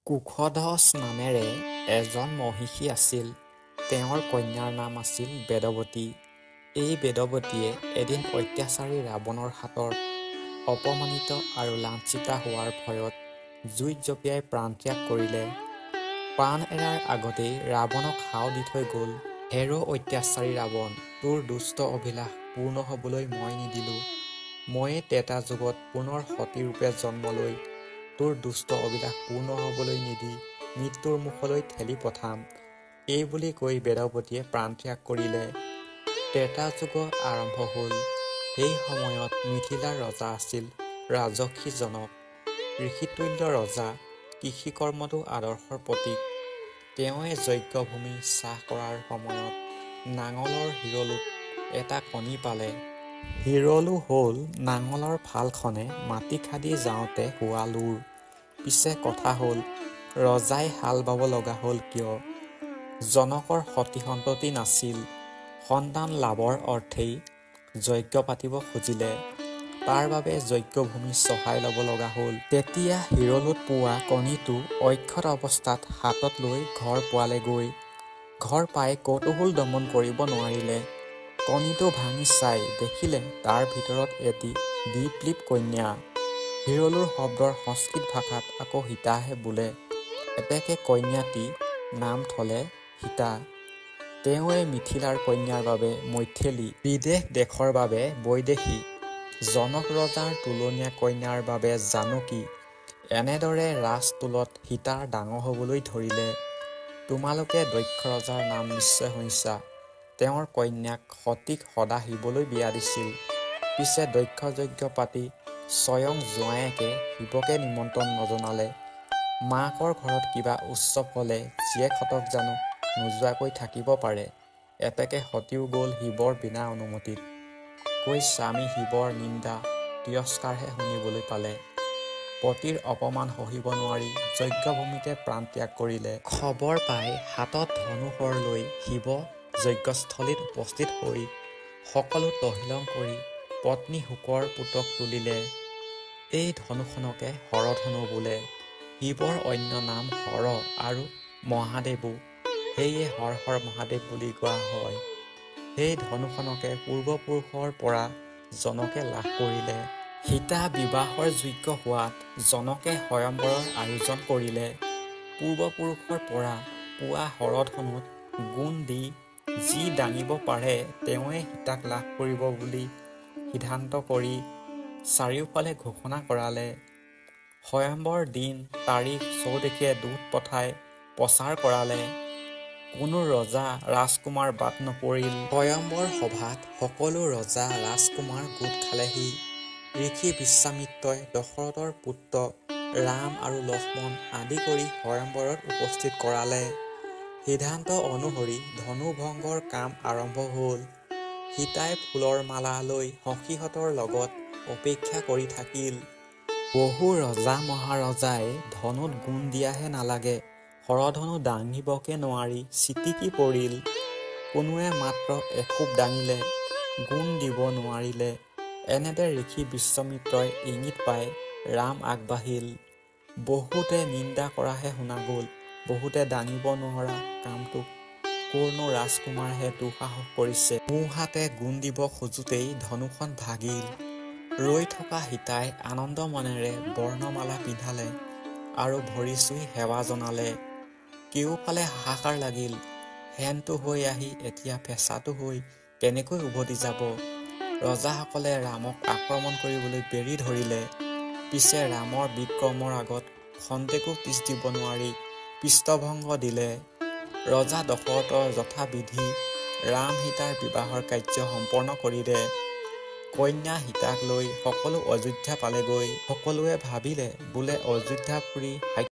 কুশধ্বজ নামেৰে এজন মহিষী আছিল। তেওঁৰ কন্যাৰ নাম আছিল বেদৱতী। এই বেদৱতীয়ে এদিন অত্যাচাৰী ৰাৱণৰ হাতত অপমানিত আৰু লাঞ্ছিতা হোৱাৰ ভয়ত জুইত জঁপিয়াই প্ৰাণত্যাগ কৰিলে। প্ৰাণ এৰাৰ আগতেই ৰাৱণক শাও দি থৈ গ'ল। হেৰ' অত্যাচাৰী ৰাৱণ, তোৰ দুষ্ট অভিলাষ পূৰ্ণ হ'বলৈ মই নিদিলোঁ। ময়ে ত্ৰেতা যুগত পুনৰ সতীৰূপে জন্ম লৈ তোৰ দুষ্ট অভিলাষ পূৰ্ণ হ'বলৈ নিদি মৃত্যুৰ মুখলৈ ঠেলি পঠাম। এই বুলি কৈ বেদৱতীয়ে প্ৰাণত্যাগ কৰিলে। ত্ৰেতা যুগ আৰম্ভ হ'ল। সেই সময়ত মিথিলাৰ ৰজা আছিল ৰাজৰ্ষি জনক। ঋষিতুল্য ৰজা, কৃষিকৰ্মতো আদৰ্শৰ প্ৰতীক। তেওঁৱে যজ্ঞভূমি চাহ কৰাৰ সময়ত নাঙলৰ শিৰলুত এটা কণী পালে। শিৰলু হ'ল নাঙলৰ ফালখনে মাটি খান্দি যাওঁতে হোৱা লোৰ। পিছে কথা হ'ল, ৰজাই হাল বাব লগা হ'ল কিয়? জনকৰ সতি সন্ততি নাছিল। সন্তান লাভৰ অৰ্থেই যজ্ঞ পাতিব খুজিলে। তাৰ বাবে যজ্ঞভূমি চহাই ল'ব লগা হ'ল। তেতিয়া শিৰলুত পোৱা কণীটো অক্ষত অৱস্থাত হাতত লৈ ঘৰ পোৱালেগৈ। ঘৰ পাই কৌতূহল দমন কৰিব নোৱাৰিলে। কণীটো ভাঙি চাই দেখিলে তাৰ ভিতৰত এটি দীপ-লিপ কন্যা। শিৰলুৰ শব্দৰ সংস্কৃত ভাষাত আকৌ সীতাহে বোলে। এতেকে কন্যাটি নাম থলে সীতা। তেওঁৱে মিথিলাৰ কন্যাৰ বাবে মৈথিলী, বিদেশ দেশৰ বাবে বৈদেহী, জনক ৰজাৰ তোলনীয়া কন্যাৰ বাবে জানকী। এনেদৰে ৰাজটোলত সীতাৰ ডাঙৰ হ'বলৈ ধৰিলে। তোমালোকে দক্ষ ৰজাৰ নাম নিশ্চয় শুনিছা। তেওঁৰ কন্যাক সতীক সদাশিৱলৈ বিয়া দিছিল। পিছে দক্ষ যজ্ঞ পাতি স্বয়ং জোঁৱায়েকে শিৱকে নিমন্ত্ৰণ নজনালে। মাকৰ ঘৰত কিবা উৎসৱ হ'লে জীয়েকহঁতক জানো নোযোৱাকৈ থাকিব পাৰে? এতেকে সতীও গ'ল শিৱৰ বিনা অনুমতিত। গৈ স্বামী শিৱৰ নিন্দা তিৰস্কাৰহে শুনিবলৈ পালে। পতিৰ অপমান সহিব নোৱাৰি যজ্ঞভূমিতে প্ৰাণত্যাগ কৰিলে। খবৰ পাই হাতত ধনুশৰ লৈ শিৱ যজ্ঞস্থলীত উপস্থিত হৈ সকলো তহিলং কৰি পত্নী শুকৰ পুতক তুলিলে। এই ধনুখনকে হৰধনু বোলে। শিৱৰ অন্য নাম হৰ আৰু মহাদেৱো। সেয়ে হৰ হৰ মহাদেৱ বুলি কোৱা হয়। সেই ধনুখনকে পূৰ্বপুৰুষৰ পৰা জনকে লাভ কৰিলে। সীতা বিবাহৰ যোগ্য হোৱাত জনকে স্বয়ম্বৰৰ আয়োজন কৰিলে। পূৰ্বপুৰুষৰ পৰা পোৱা হৰধনুত গুণ দি যি দাঙিব পাৰে তেওঁৱে সীতাক লাভ কৰিব বুলি সিদ্ধান্ত কৰি চাৰিওফালে ঘোষণা কৰালে। স্বয়ম্বৰ দিন তাৰিখ চৌদিশে দূত পঠাই প্ৰচাৰ কৰালে। কোনো ৰজা ৰাজকুমাৰ বাদ নপৰিল। স্বয়ম্বৰ সভাত সকলো ৰজা ৰাজকুমাৰ গোট খালেহি। ঋষি বিশ্বামিত্ৰই দশৰথৰ পুত্ৰ ৰাম আৰু লক্ষ্মণ আদি কৰি স্বয়ম্বৰত উপস্থিত কৰালে। সিদ্ধান্ত অনুসৰি ধনু ভংগৰ কাম আৰম্ভ হ'ল। সীতাই ফুলৰ মালা লৈ সখীহঁতৰ লগত অপেক্ষা কৰি থাকিল। বহু ৰজা মহাৰজাই ধনুত গুণ দিয়াহে নালাগে, হৰধনু দাঙিবকে নোৱাৰি ছিটিকি পৰিল। কোনোৱে মাত্ৰ এখুব দাঙিলে, গুণ দিব নোৱাৰিলে। এনেতে ঋষি বিশ্বামিত্ৰই ইংগিত পাই ৰাম আগবাঢ়িল। বহুতে নিন্দা কৰাহে শুনা গ'ল। বহুতে দাঙিব নোৱাৰা কামটোক ক'ৰনো ৰাজকুমাৰহে দুঃসাহস কৰিছে। সোঁহাতে গুণ দিব খোজোতেই ধনুখন ভাগিল। ৰৈ থকা সীতাই আনন্দ মনেৰে বৰ্ণমালা পিন্ধালে আৰু ভৰি চুই সেৱা জনালে। কেউফালে হাহাকাৰ লাগিল। শেনটো হৈ আহি এতিয়া ফেঁচাটো হৈ কেনেকৈ উভতি যাব? ৰজাসকলে ৰামক আক্ৰমণ কৰিবলৈ বেঢ়ি ধৰিলে। পিছে ৰামৰ বিক্ৰমৰ আগত খন্তেকো পিছ দিব নোৱাৰি পৃষ্ঠভংগ দিলে। ৰজা দশৰথৰ যথাবিধি ৰাম সীতাৰ বিবাহৰ কাৰ্য সম্পন্ন কৰিলে। কন্যা সীতাক লৈ সকলো অযোধ্যা পালেগৈ। সকলোৱে ভাবিলে বোলে অযোধ্যাপুৰী